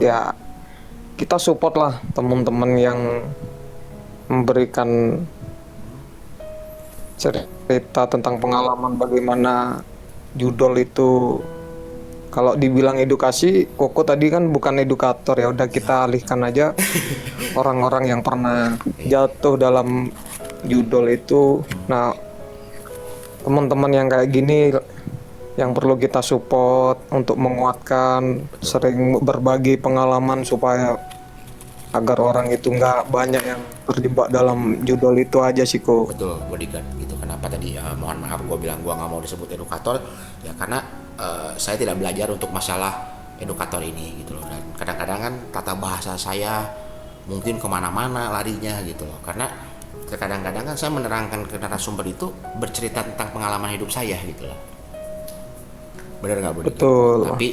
ya kita support lah teman-teman yang memberikan cerita tentang pengalaman bagaimana judol itu. Kalau dibilang edukasi, Koko tadi kan bukan edukator, ya udah kita alihkan aja orang-orang yang pernah jatuh dalam judol itu. Nah, teman-teman yang kayak gini yang perlu kita support untuk menguatkan, sering berbagi pengalaman supaya agar orang itu nggak banyak yang terjebak dalam judol itu aja sih, Ko. Betul, bodyguard gitu. Kenapa tadi mohon maaf gue bilang gue nggak mau disebut edukator ya karena saya tidak belajar untuk masalah edukator ini gitu loh. Dan kadang-kadang kan tata bahasa saya mungkin kemana-mana larinya gitu loh, karena kadang-kadang kan saya menerangkan ke narasumber itu bercerita tentang pengalaman hidup saya gitu loh. Bener nggak bodyguard? Betul. Tapi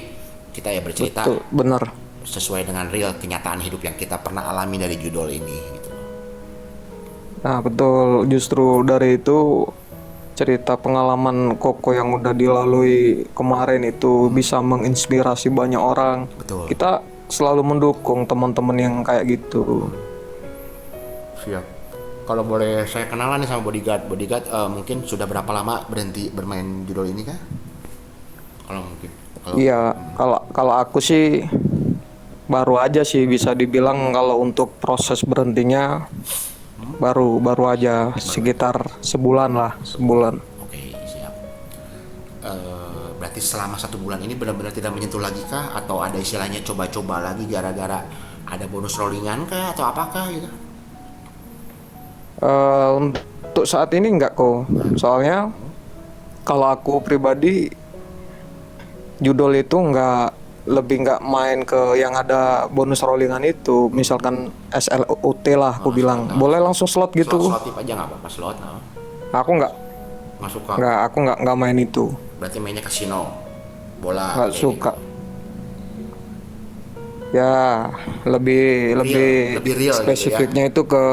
kita ya bercerita Betul, bener. sesuai dengan real kenyataan hidup yang kita pernah alami dari judul ini gitu. Nah, betul. Justru dari itu cerita pengalaman Koko yang udah dilalui kemarin itu bisa menginspirasi banyak orang. Betul. Kita selalu mendukung teman-teman yang kayak gitu. Siap. Kalau boleh saya kenalan nih sama bodyguard. Bodyguard mungkin sudah berapa lama berhenti bermain judul ini kah? Kalau mungkin. Iya, kalau aku sih baru aja sih bisa dibilang, kalau untuk proses berhentinya baru aja sekitar sebulan lah, sebulan. Oke, siap. Berarti selama 1 bulan ini benar-benar tidak menyentuh lagi kah? Atau ada istilahnya coba-coba lagi gara-gara ada bonus rollingan kah? Atau apakah gitu? Untuk saat ini enggak kok. Soalnya kalau aku pribadi judul itu lebih nggak main ke yang ada bonus rollingan itu. Misalkan SLOT lah aku bilang. Boleh langsung slot gitu. Slot tip aja nggak apa-apa slot. No. Aku nggak Masuk ke. aku nggak main itu. Berarti mainnya kasino, bola. Nggak suka. Ya lebih real spesifiknya gitu ya? itu ke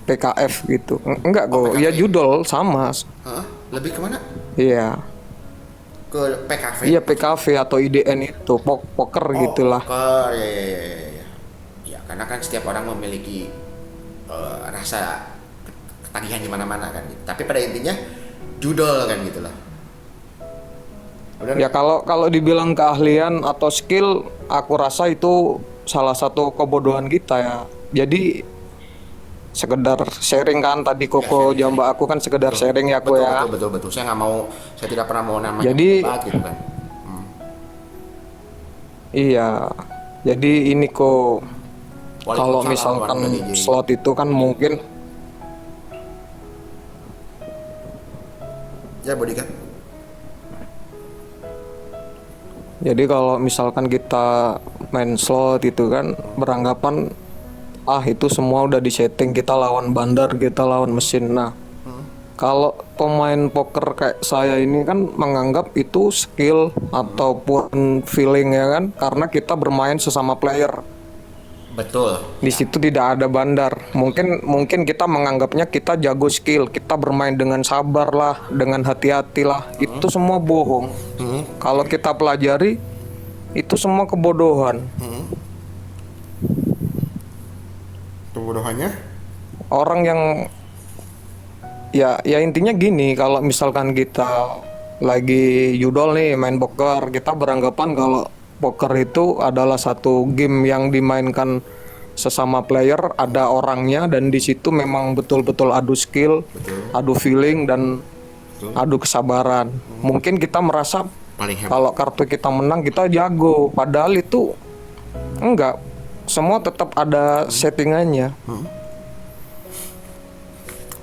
PKF gitu. Enggak kok. Ya judul sama. Hah? Lebih kemana? Iya. Ke PKV? Iya PKV atau IDN itu poker gitulah. Poker, ya. Ya, karena kan setiap orang memiliki rasa ketagihan di mana-mana kan. Tapi pada intinya judul kan gitu lah. Benar? Ya kalau dibilang keahlian atau skill, aku rasa itu salah satu kebodohan kita ya. Jadi sekedar sharing kan tadi Koko jamba aku kan sekedar sharing ya aku ya. Betul. Saya nggak mau, saya tidak pernah mau namanya Jadi debat gitu kan. iya. Jadi ini kok kalau Waalaikumsalam misalkan warahmatullahi wabarakatuh. slot itu kan mungkin Ya bodyguard. jadi kalau misalkan kita main slot itu kan beranggapan itu semua udah disetting, kita lawan bandar, kita lawan mesin. Nah, kalau pemain poker kayak saya ini kan menganggap itu skill ataupun feeling ya kan, karena kita bermain sesama player. Betul. Di situ tidak ada bandar. Mungkin kita menganggapnya kita jago skill, kita bermain dengan sabar lah, dengan hati-hati lah. Itu semua bohong. Kalau kita pelajari, itu semua kebodohan. Kebodohannya? Orang yang ya intinya gini, kalau misalkan kita lagi judol nih main poker, kita beranggapan kalau poker itu adalah satu game yang dimainkan sesama player, ada orangnya, dan di situ memang betul-betul adu skill, adu feeling, dan adu kesabaran. Mungkin kita merasa Paling hebat. kalau kartu kita menang kita jago, padahal itu enggak. Semua tetap ada settingannya.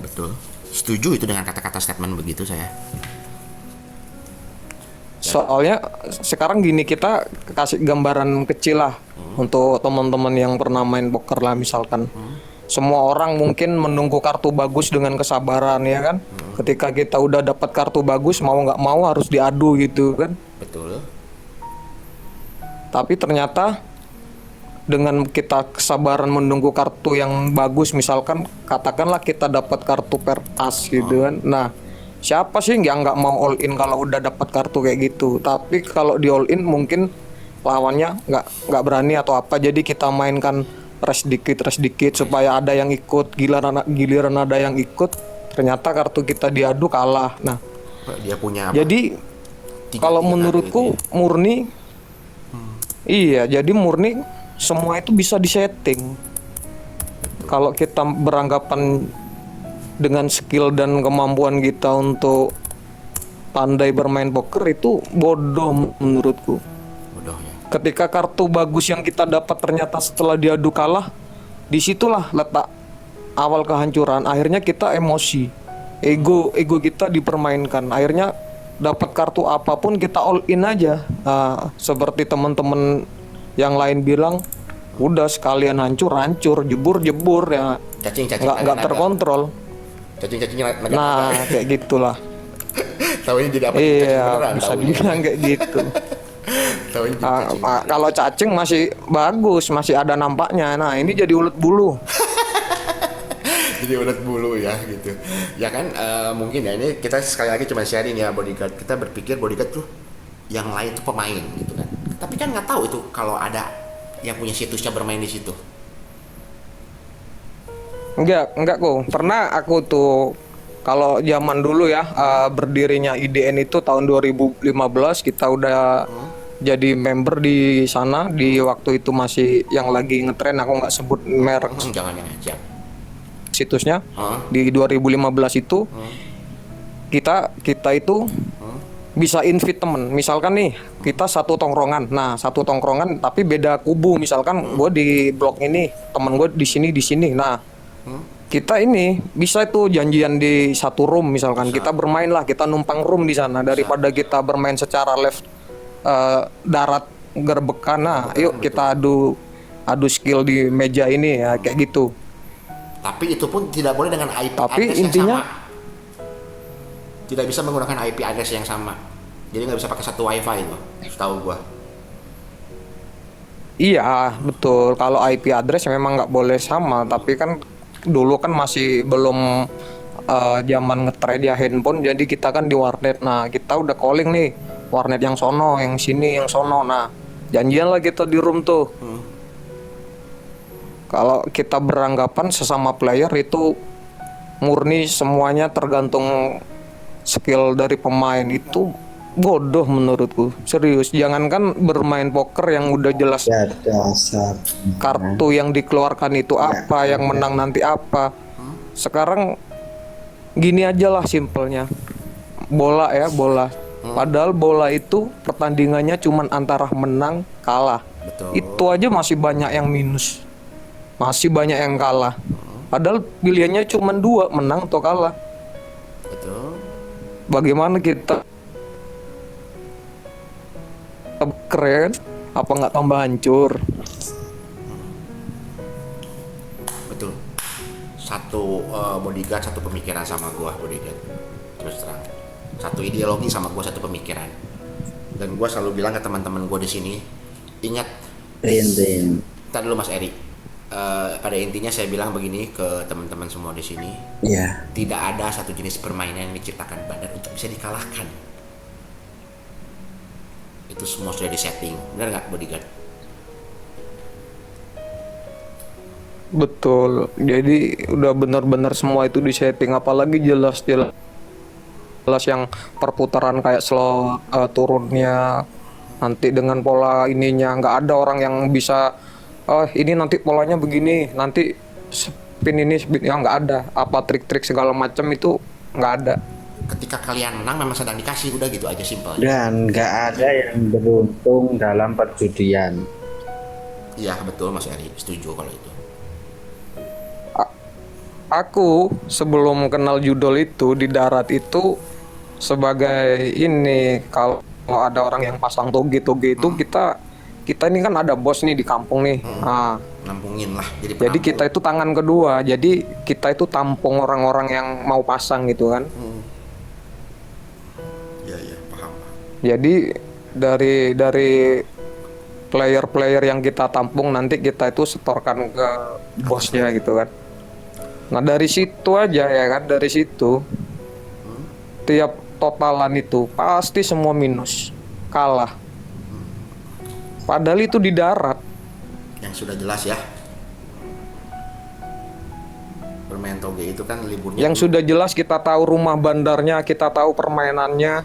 Betul. Setuju itu dengan kata-kata statement begitu saya. Soalnya sekarang gini, kita kasih gambaran kecil lah untuk teman-teman yang pernah main poker lah misalkan. Semua orang mungkin menunggu kartu bagus dengan kesabaran ya kan. Ketika kita udah dapat kartu bagus, mau nggak mau harus diadu gitu kan. Betul. Tapi ternyata dengan kita kesabaran menunggu kartu yang bagus, misalkan katakanlah kita dapat kartu per as gitu kan. Nah, siapa sih yang nggak mau all in kalau udah dapat kartu kayak gitu? Tapi kalau di all in mungkin lawannya nggak berani atau apa, jadi kita mainkan rest dikit supaya ada yang ikut, giliran ada yang ikut ternyata kartu kita diadu kalah. Nah Dia punya apa? jadi kalau Tiga menurutku kartu murni iya, jadi murni semua itu bisa disetting. Kalau kita beranggapan dengan skill dan kemampuan kita untuk pandai bermain poker, itu bodoh menurutku. bodoh ya. Ketika kartu bagus yang kita dapat ternyata setelah diadu kalah, disitulah letak awal kehancuran. Akhirnya kita emosi, ego kita dipermainkan. Akhirnya dapat kartu apapun kita all in aja. Nah, seperti teman-teman yang lain bilang, udah sekalian hancur, jebur ya, Cacing nggak terkontrol. Cacing Nah kayak gitulah. tahu ini jadi apa? Cacing Iya, beneran, bisa taunya. dibilang kayak gitu. Tahu ini jadi cacing. Kalau cacing masih bagus, masih ada nampaknya. Nah ini jadi ulet bulu. Jadi ulet bulu ya gitu ya kan. Mungkin ya ini kita sekali lagi cuma sharing ya, bodyguard kita berpikir bodyguard tuh yang lain tuh pemain gitu kan, tapi kan nggak tahu itu kalau ada yang punya situsnya bermain di situ. Enggak kok. Pernah aku tuh kalau zaman dulu ya, berdirinya IDN itu tahun 2015, kita udah jadi member di sana. Di waktu itu masih yang lagi ngetren, aku nggak sebut merek Jangan siap. situsnya. Hah? Di 2015 itu kita itu bisa invite temen. Misalkan nih kita satu tongkrongan, nah satu tongkrongan tapi beda kubu. Misalkan gue di blok ini, temen gue di sini. Nah kita ini bisa itu janjian di satu room. Misalkan kita bermain lah, kita numpang room di sana daripada kita bermain secara live darat gerbekan. Nah yuk kita adu skill di meja ini ya, kayak gitu. Tapi itu pun tidak boleh dengan IP Tapi address intinya- yang sama. Tidak bisa menggunakan IP address yang sama. Jadi nggak bisa pakai satu wifi itu, setahu gua. Iya betul, kalau IP address memang nggak boleh sama, tapi kan dulu kan masih belum zaman nge-trade ya handphone, jadi kita kan di warnet. Nah kita udah calling nih warnet yang sono, yang sini, yang sono. Nah janjian lah kita di room tuh. Kalau kita beranggapan sesama player itu murni semuanya tergantung skill dari pemain, itu bodoh menurutku. Serius, jangankan bermain poker yang udah jelas Ya dasar. kartu yang dikeluarkan itu apa, yang menang nanti apa. Sekarang gini aja lah simpelnya, bola ya, bola. Padahal bola itu pertandingannya cuman antara menang kalah. Betul. Itu aja masih banyak yang minus, masih banyak yang kalah. Padahal pilihannya cuman dua, menang atau kalah. Betul. Bagaimana kita keren, apa nggak tambah hancur? Betul. Satu bodyguard, satu pemikiran sama gua bodyguard. Terus terang. Satu ideologi sama gua, satu pemikiran. Dan gua selalu bilang ke teman-teman gua di sini, ingat. Rin. Ntar dulu Mas Eri. Pada intinya saya bilang begini ke teman-teman semua di sini, Ya. tidak ada satu jenis permainan yang diciptakan badan untuk bisa dikalahkan. Itu semua sudah disetting, benar nggak bodyguard? Betul. Jadi udah benar-benar semua itu disetting, apalagi jelas yang perputaran kayak slot turunnya nanti dengan pola ininya. Nggak ada orang yang bisa ini nanti polanya begini, nanti spin ya, nggak ada. Apa trik-trik segala macam itu nggak ada. Ketika kalian menang memang sedang dikasih, udah gitu aja simpel. Dan nggak ada yang beruntung dalam perjudian. Iya betul Mas Eri, setuju kalau itu. Aku sebelum kenal judol itu di darat itu sebagai ini, kalau ada orang yang pasang toge itu kita ini kan ada bos nih di kampung nih. Nah, Nampungin lah, jadi jadi penampung. kita itu tangan kedua. Jadi kita itu tampung orang-orang yang mau pasang gitu kan. Iya paham. Jadi dari player-player yang kita tampung nanti kita itu setorkan ke bosnya gitu kan. Nah dari situ aja ya kan, dari situ tiap totalan itu pasti semua minus, kalah. Padahal itu di darat. Yang sudah jelas ya. Bermain toge itu kan liburnya. Yang sudah jelas kita tahu rumah bandarnya, kita tahu permainannya.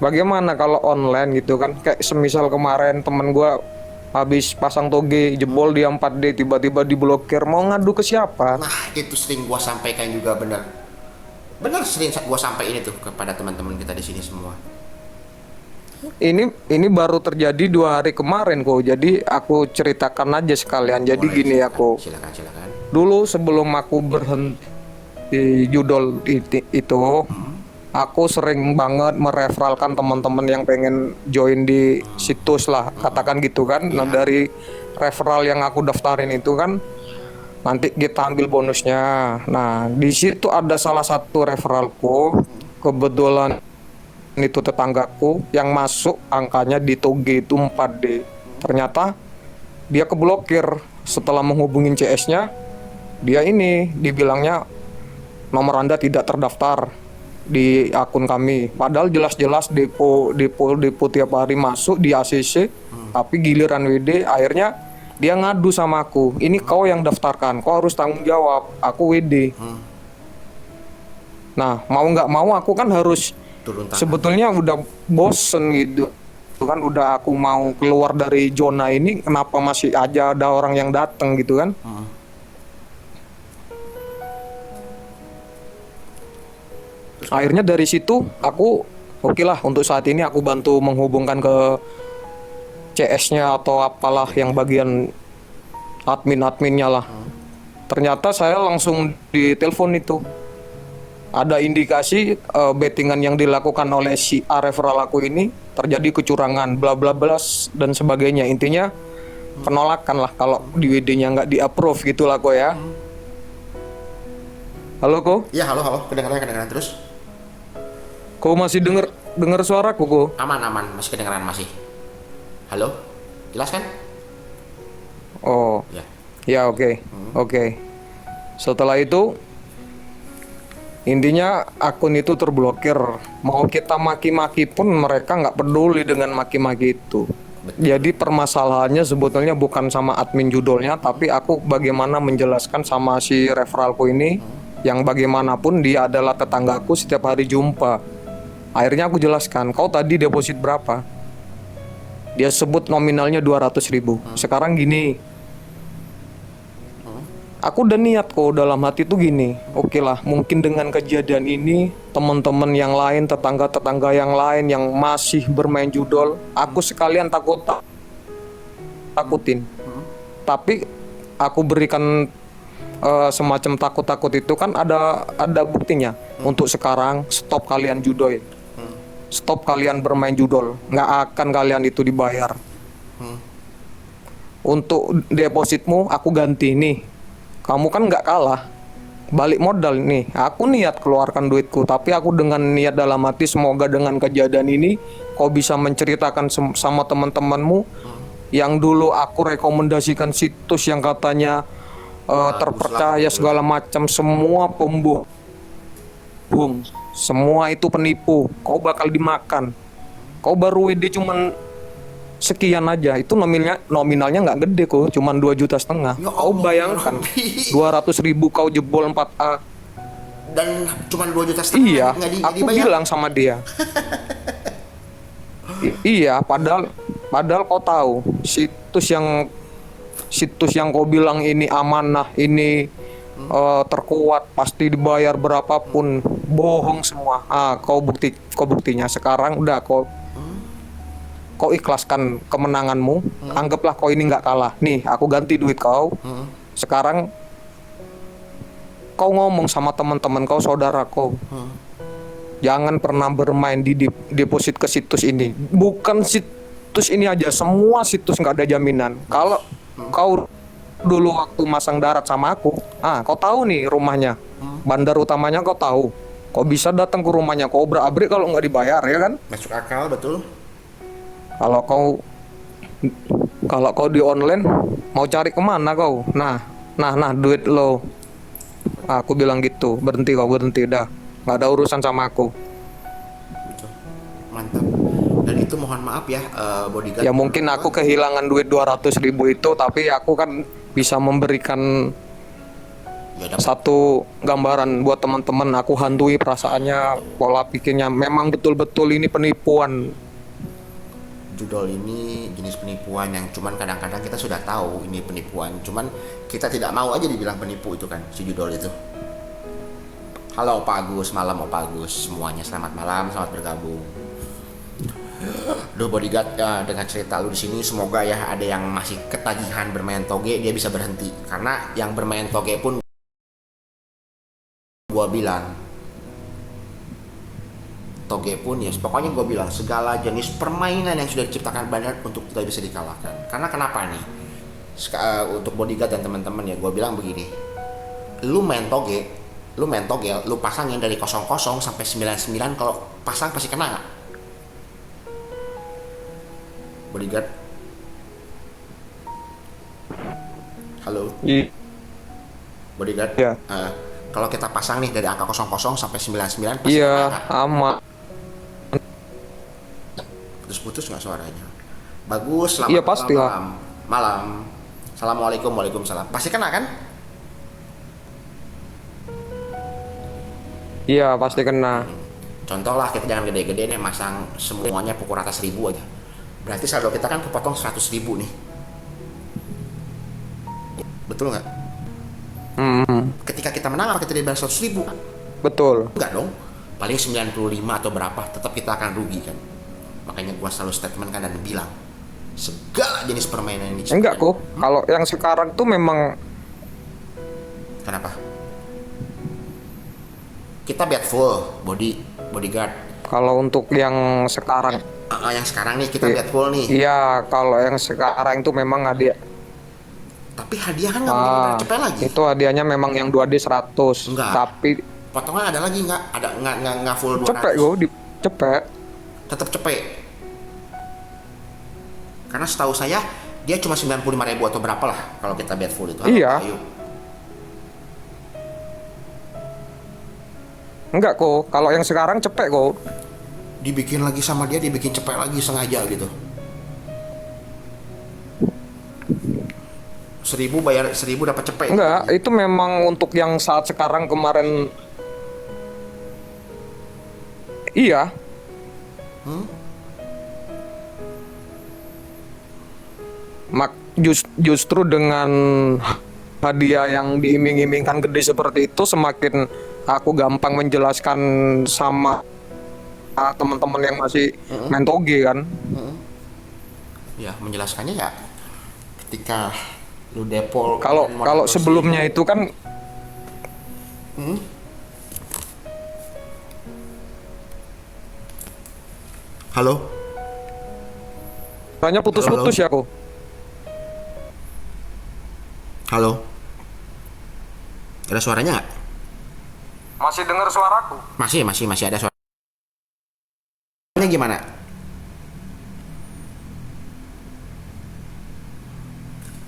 Bagaimana kalau online gitu kan? Kayak semisal kemarin temen gua habis pasang toge, jebol dia 4D, tiba-tiba diblokir. Mau ngadu ke siapa? Nah, itu sering gua sampaikan juga, benar sering gua sampaikan itu kepada teman-teman kita di sini semua. Ini baru terjadi 2 hari kemarin kok. Jadi aku ceritakan aja sekalian. Jadi Boleh, gini silakan, aku. silakan. Dulu sebelum aku berhenti judol itu, aku sering banget mereferalkan teman-teman yang pengen join di situs lah, katakan gitu kan. Nah, dari referral yang aku daftarin itu kan nanti kita ambil bonusnya. Nah, di situ ada salah satu referralku, kebetulan itu tetanggaku yang masuk angkanya di toge itu 4D. Ternyata dia keblokir setelah menghubungin CS-nya. Dia ini dibilangnya nomor Anda tidak terdaftar di akun kami. Padahal jelas-jelas depo tiap hari masuk di ACC, tapi giliran WD akhirnya dia ngadu sama aku. Ini kau yang daftarkan, kau harus tanggung jawab. Aku WD. Nah, mau nggak mau aku kan harus Turun tangan. sebetulnya udah bosen gitu. Kan udah aku mau keluar dari zona ini, kenapa masih aja ada orang yang datang gitu kan? Akhirnya dari situ aku oke lah, untuk saat ini aku bantu menghubungkan ke CS-nya atau apalah yang bagian admin-adminnya lah. Ternyata saya langsung ditelepon itu. Ada indikasi bettingan yang dilakukan oleh si A referral aku ini terjadi kecurangan, bla bla bla dan sebagainya. Intinya penolakan lah kalau di WD-nya nggak di-approve gitu lah kok ya. Halo kok? Ya, halo, kedengaran terus. Kau masih denger suaraku kok? Aman, masih kedengaran masih. Halo, jelas kan? Oh, Ya. ya oke. Setelah itu, intinya akun itu terblokir. Mau kita maki-maki pun mereka nggak peduli dengan maki-maki itu. Jadi permasalahannya sebetulnya bukan sama admin judulnya, tapi aku bagaimana menjelaskan sama si referralku ini, yang bagaimanapun dia adalah tetanggaku, setiap hari jumpa. Akhirnya aku jelaskan, kau tadi deposit berapa? Dia sebut nominalnya 200.000. Sekarang gini, aku udah niat kok dalam hati tuh gini, oke lah, mungkin dengan kejadian ini teman-teman yang lain, tetangga-tetangga yang lain yang masih bermain judol, aku sekalian takutin. Tapi aku berikan semacam takut-takut itu kan ada buktinya. Untuk sekarang stop kalian judol, stop kalian bermain judol, nggak akan kalian itu dibayar. Untuk depositmu aku ganti nih. Kamu kan nggak kalah, balik modal nih. Aku niat keluarkan duitku, tapi aku dengan niat dalam hati semoga dengan kejadian ini kau bisa menceritakan sama teman-temanmu yang dulu aku rekomendasikan situs yang katanya terpercaya segala macam, semua pembohong, semua itu penipu. Kau bakal dimakan. Kau baru WD cuman sekian aja, itu nominalnya nggak gede kok, cuman 2,5 juta. Kau bayangkan 200.000 kau jebol 4A. Dan cuma 2,5 juta. Iya, aku bilang sama dia. Iya, padahal kau tahu situs yang kau bilang ini amanah, ini terkuat, pasti dibayar berapapun, bohong semua. Kau buktinya sekarang udah kau ikhlaskan kemenanganmu, anggaplah kau ini nggak kalah. Nih, aku ganti duit kau. Sekarang kau ngomong sama teman-teman kau, saudara kau, jangan pernah bermain di deposit ke situs ini. Bukan situs ini aja, semua situs nggak ada jaminan. Kalau kau dulu waktu masang darat sama aku, kau tahu nih rumahnya, bandar utamanya kau tahu. Kau bisa datang ke rumahnya, kau obrak-abrik kalau nggak dibayar, ya kan? Masuk akal, betul. Kalau kau di online mau cari kemana kau? Nah duit lo. Aku bilang gitu, berhenti udah, nggak ada urusan sama aku. Betul. Mantap. Dan itu mohon maaf ya, bodyguard. Ya mungkin aku kehilangan duit 200.000 itu, tapi aku kan bisa memberikan Ya, dapat. satu gambaran buat teman-teman. Aku hantui perasaannya, pola pikirnya. Memang betul-betul ini penipuan. Judol ini jenis penipuan yang cuman kadang-kadang kita sudah tahu ini penipuan, cuman kita tidak mau aja dibilang penipu itu kan, si judol itu. Halo Pak Agus, malam Pak Agus, semuanya selamat malam, selamat bergabung. Duh bodyguard, ya, dengan cerita lu di sini semoga ya ada yang masih ketagihan bermain toge dia bisa berhenti, karena yang bermain toge pun gua bilang toge pun ya pokoknya gua bilang segala jenis permainan yang sudah diciptakan bandar untuk tidak bisa dikalahkan. Karena kenapa nih? Untuk bodyguard dan teman-teman ya gua bilang begini, lu main toge, lu pasangin dari 00 sampai 99, kalau pasang pasti kena nggak? Bodyguard, halo bodyguard. Iya. Kalau kita pasang nih dari angka 00 sampai 99 pasti Iya, kena nggak? aman. Putus-putus nggak suaranya? Bagus, selamat Iya, pasti lah. malam. Assalamualaikum, waalaikumsalam. Pasti kena kan? Iya, pasti kena. Contoh lah, kita jangan gede-gede nih, masang semuanya pukul rata 1000 aja. Berarti saldo kita kan kepotong 100.000 nih. Betul nggak? Ketika kita menang, apa kita dibayar 100.000? Betul. Enggak dong. Paling 95 atau berapa, tetap kita akan rugi kan. Makanya gua selalu statement kan dan bilang, segala jenis permainan ini. Enggak kok. Kalau yang sekarang tuh memang Kenapa? Kita bet full, bodyguard. kalau untuk yang sekarang. Yang sekarang nih kita bet full nih. Iya, kalau yang sekarang itu memang hadiah. Tapi hadiah kan nggak mungkin kita cepet lagi. Itu hadiahnya memang yang 2D 100. Enggak. Tapi Potongan ada lagi nggak? Ada nggak full 200. cepet gue cepet. Tetap cepet. Karena setahu saya dia cuma 95.000 atau berapa lah kalau kita bet full itu. Iya. Ayo. Enggak kok. Kalau yang sekarang cepet kok. Dibikin lagi sama dia, dibikin cepet lagi sengaja gitu. 1.000 bayar 1.000 dapat cepet. Enggak, itu memang untuk yang saat sekarang kemarin. Iya. Justru dengan hadiah yang diiming-imingkan gede seperti itu, semakin aku gampang menjelaskan sama teman-teman yang masih main toge kan. Ya, menjelaskannya ya ketika lu depol. Kalau sebelumnya itu kan Halo? hanya putus-putus ya kok. Halo? Ada suaranya nggak? Masih dengar suaraku? Masih ada suaranya. Gimana?